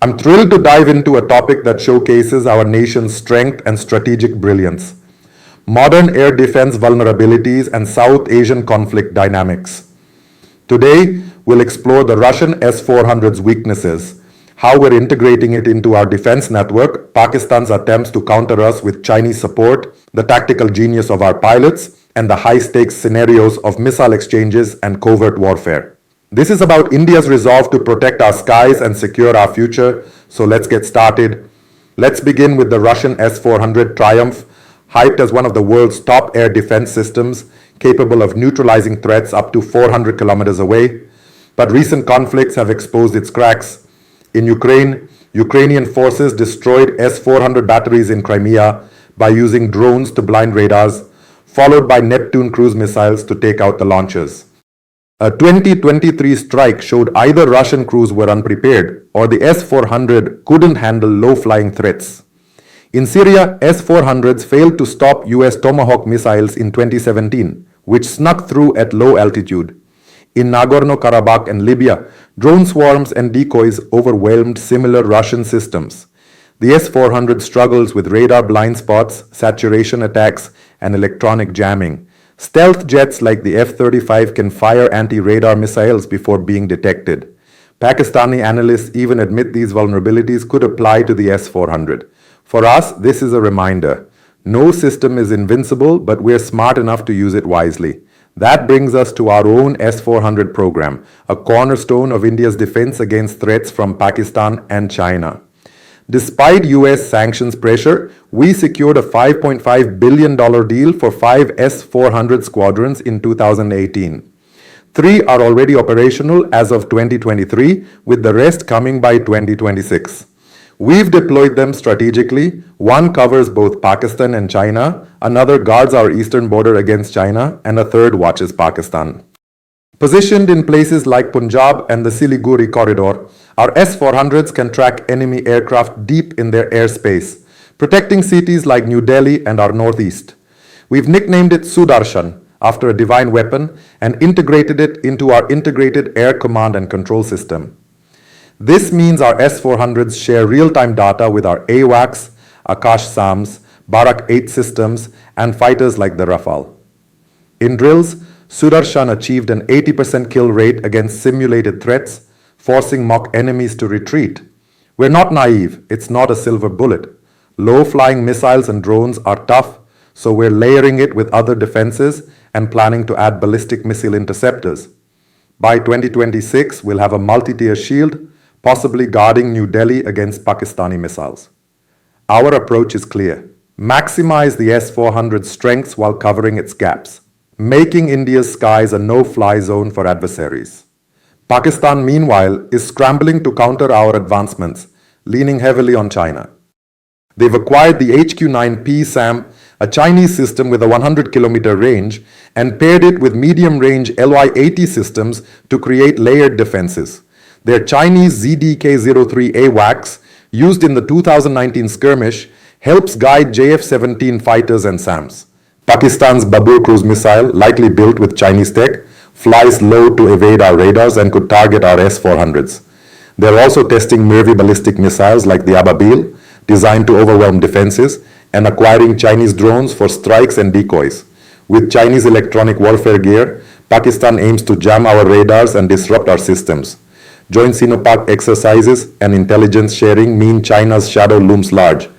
I'm thrilled to dive into a topic that showcases our nation's strength and strategic brilliance: modern air defense vulnerabilities and South Asian conflict dynamics. Today, we'll explore the Russian S-400's weaknesses, how we're integrating it into our defense network, Pakistan's attempts to counter us with Chinese support, the tactical genius of our pilots, and the high-stakes scenarios of missile exchanges and covert warfare. This is about India's resolve to protect our skies and secure our future, so let's get started. Let's begin with the Russian S-400 Triumph, hyped as one of the world's top air defense systems, capable of neutralizing threats up to 400 kilometers away. But recent conflicts have exposed its cracks. In Ukraine, Ukrainian forces destroyed S-400 batteries in Crimea by using drones to blind radars, followed by Neptune cruise missiles to take out the launchers. A 2023 strike showed either Russian crews were unprepared or the S-400 couldn't handle low-flying threats. In Syria, S-400s failed to stop US Tomahawk missiles in 2017, which snuck through at low altitude. In Nagorno-Karabakh and Libya, drone swarms and decoys overwhelmed similar Russian systems. The S-400 struggles with radar blind spots, saturation attacks, and electronic jamming. Stealth jets like the F-35 can fire anti-radar missiles before being detected. Pakistani analysts even admit these vulnerabilities could apply to the S-400. For us, this is a reminder. No system is invincible, but we're smart enough to use it wisely. That brings us to our own S-400 program, a cornerstone of India's defense against threats from Pakistan and China. Despite US sanctions pressure, we secured a $5.5 billion deal for 5 S-400 squadrons in 2018. 3 are already operational as of 2023, with the rest coming by 2026. We've deployed them strategically. One covers both Pakistan and China, another guards our eastern border against China, and a third watches Pakistan. Positioned in places like Punjab and the Siliguri corridor, our S-400s can track enemy aircraft deep in their airspace, protecting cities like New Delhi and our northeast. We've nicknamed it Sudarshan, after a divine weapon, and integrated it into our integrated air command and control system. This means our S-400s share real-time data with our AWACS, Akash SAMs, Barak 8 systems, and fighters like the Rafale. In drills, Sudarshan achieved an 80% kill rate against simulated threats, forcing mock enemies to retreat. We're not naive, it's not a silver bullet. Low-flying missiles and drones are tough, so we're layering it with other defenses and planning to add ballistic missile interceptors. By 2026, we'll have a multi-tier shield, possibly guarding New Delhi against Pakistani missiles. Our approach is clear. Maximize the S-400's strengths while covering its gaps, making India's skies a no-fly zone for adversaries. Pakistan, meanwhile, is scrambling to counter our advancements, leaning heavily on China. They've acquired the HQ-9P SAM, a Chinese system with a 100-kilometer range, and paired it with medium-range LY-80 systems to create layered defenses. Their Chinese ZDK-03 AWACS, used in the 2019 skirmish, helps guide JF-17 fighters and SAMs. Pakistan's Babur cruise missile, likely built with Chinese tech, flies low to evade our radars and could target our S-400s. They're also testing Mirvi ballistic missiles like the Ababil, designed to overwhelm defenses, and acquiring Chinese drones for strikes and decoys. With Chinese electronic warfare gear, Pakistan aims to jam our radars and disrupt our systems. Joint Indo-Pak exercises and intelligence sharing mean China's shadow looms large.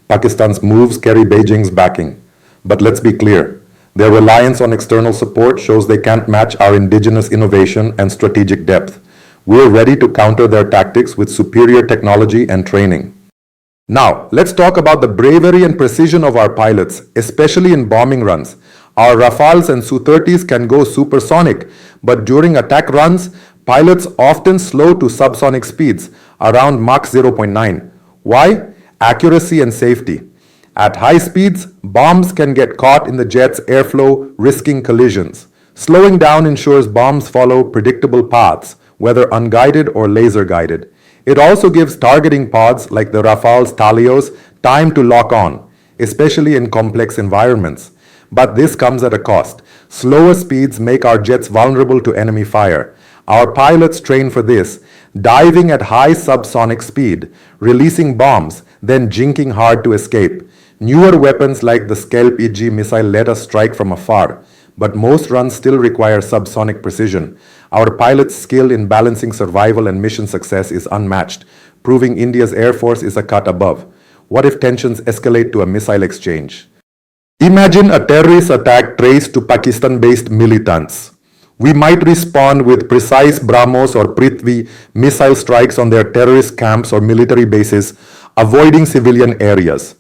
Pakistan's moves carry Beijing's backing. But let's be clear, their reliance on external support shows they can't match our indigenous innovation and strategic depth. We're ready to counter their tactics with superior technology and training. Now, let's talk about the bravery and precision of our pilots, especially in bombing runs. Our Rafales and Su-30s can go supersonic, but during attack runs, pilots often slow to subsonic speeds, around Mach 0.9. Why? Accuracy and safety. At high speeds, bombs can get caught in the jet's airflow, risking collisions. Slowing down ensures bombs follow predictable paths, whether unguided or laser-guided. It also gives targeting pods like the Rafale's Talios time to lock on, especially in complex environments. But this comes at a cost. Slower speeds make our jets vulnerable to enemy fire. Our pilots train for this. diving at high subsonic speed, releasing bombs, then jinking hard to escape. Newer weapons like the Scalp EG missile let us strike from afar, but most runs still require subsonic precision. Our pilots' skill in balancing survival and mission success is unmatched, proving India's Air Force is a cut above. What if tensions escalate to a missile exchange? Imagine a terrorist attack traced to Pakistan-based militants. We might respond with precise BrahMos or Prithvi missile strikes on their terrorist camps or military bases, avoiding civilian areas.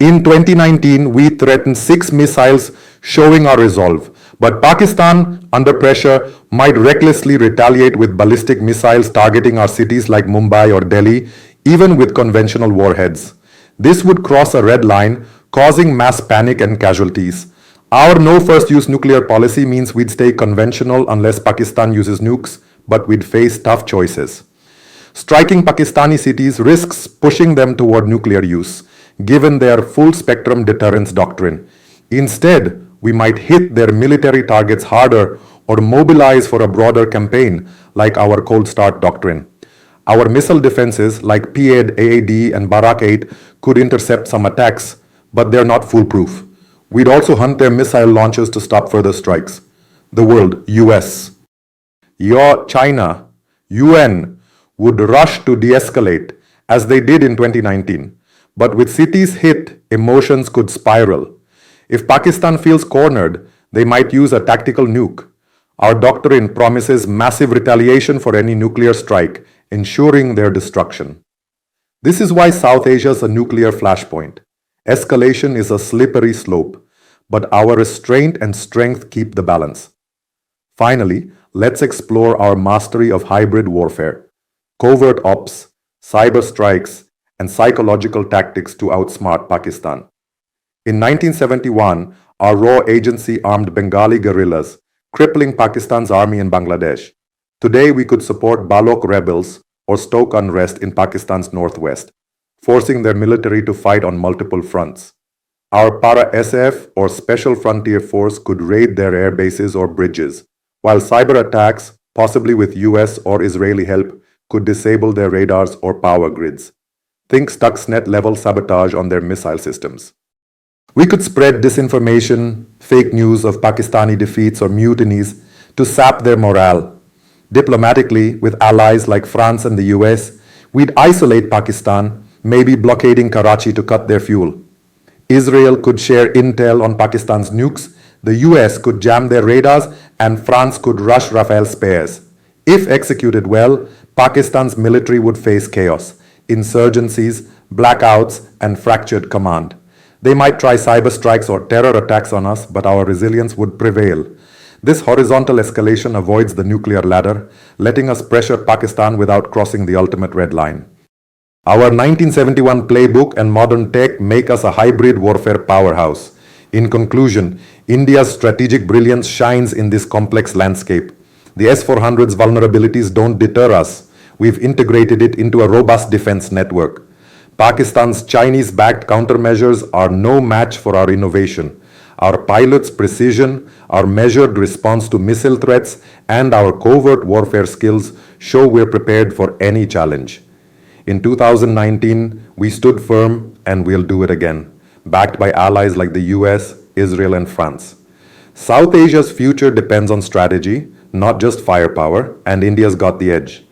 In 2019, we threatened 6 missiles, showing our resolve. But Pakistan, under pressure, might recklessly retaliate with ballistic missiles targeting our cities like Mumbai or Delhi, even with conventional warheads. This would cross a red line, causing mass panic and casualties. Our no first use nuclear policy means we'd stay conventional unless Pakistan uses nukes, but we'd face tough choices. Striking Pakistani cities risks pushing them toward nuclear use, given their full spectrum deterrence doctrine. Instead, we might hit their military targets harder or mobilize for a broader campaign like our cold start doctrine. Our missile defenses like PAD, AAD, and Barak 8 could intercept some attacks, but they're not foolproof. We'd also hunt their missile launchers to stop further strikes. The world, US. China, UN would rush to de-escalate as they did in 2019. But with cities hit, emotions could spiral. If Pakistan feels cornered, they might use a tactical nuke. Our doctrine promises massive retaliation for any nuclear strike, ensuring their destruction. This is why South Asia is a nuclear flashpoint. Escalation is a slippery slope, but our restraint and strength keep the balance. Finally, let's explore our mastery of hybrid warfare, covert ops, cyber strikes, and psychological tactics to outsmart Pakistan. In 1971, our raw agency armed Bengali guerrillas, crippling Pakistan's army in Bangladesh. Today, we could support Balok rebels or stoke unrest in Pakistan's northwest, forcing their military to fight on multiple fronts. Our para-SF or Special Frontier Force could raid their air bases or bridges, while cyber attacks, possibly with US or Israeli help, could disable their radars or power grids. Think Stuxnet-level sabotage on their missile systems. We could spread disinformation, fake news of Pakistani defeats or mutinies to sap their morale. Diplomatically, with allies like France and the US, we'd isolate Pakistan, maybe blockading Karachi to cut their fuel. Israel could share intel on Pakistan's nukes, the US could jam their radars, and France could rush Rafale spares. If executed well, Pakistan's military would face chaos, insurgencies, blackouts, and fractured command. They might try cyber strikes or terror attacks on us, but our resilience would prevail. This horizontal escalation avoids the nuclear ladder, letting us pressure Pakistan without crossing the ultimate red line. Our 1971 playbook and modern tech make us a hybrid warfare powerhouse. In conclusion, India's strategic brilliance shines in this complex landscape. The S-400's vulnerabilities don't deter us. We've integrated it into a robust defense network. Pakistan's Chinese-backed countermeasures are no match for our innovation. Our pilots' precision, our measured response to missile threats, and our covert warfare skills show we're prepared for any challenge. In 2019, we stood firm and we'll do it again, backed by allies like the US, Israel, and France. South Asia's future depends on strategy, not just firepower, and India's got the edge.